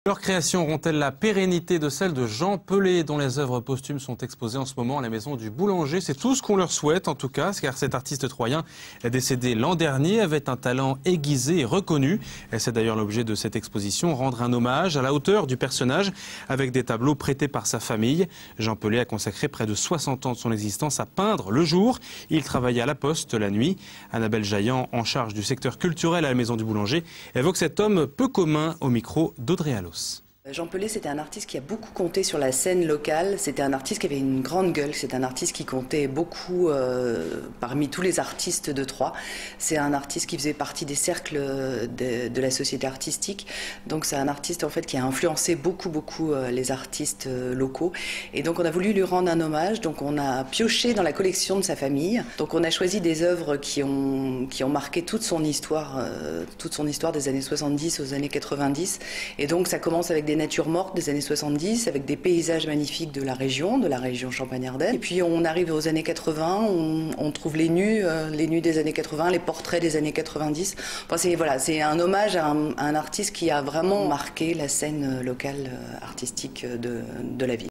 Leurs créations auront-elles la pérennité de celles de Jean Pelé, dont les œuvres posthumes sont exposées en ce moment à la Maison du Boulanger? C'est tout ce qu'on leur souhaite en tout cas, car cet artiste troyen décédé l'an dernier avait un talent aiguisé et reconnu. C'est d'ailleurs l'objet de cette exposition, rendre un hommage à la hauteur du personnage avec des tableaux prêtés par sa famille. Jean Pelé a consacré près de 60 ans de son existence à peindre le jour. Il travaillait à la Poste la nuit. Annabelle Jaillant, en charge du secteur culturel à la Maison du Boulanger, évoque cet homme peu commun au micro d'Audrey Allos. Jean Pelé, c'était un artiste qui a beaucoup compté sur la scène locale. C'était un artiste qui avait une grande gueule. C'est un artiste qui comptait beaucoup parmi tous les artistes de Troyes. C'est un artiste qui faisait partie des cercles de la société artistique. Donc c'est un artiste en fait qui a influencé beaucoup les artistes locaux. Et donc on a voulu lui rendre un hommage. Donc on a pioché dans la collection de sa famille. Donc on a choisi des œuvres qui ont marqué toute son histoire des années 70 aux années 90. Et donc ça commence avec des natures mortes des années 70, avec des paysages magnifiques de la région Champagne-Ardenne. Et puis on arrive aux années 80, on trouve les nus des années 80, les portraits des années 90. Enfin, c'est un hommage à un artiste qui a vraiment marqué la scène locale artistique de la ville.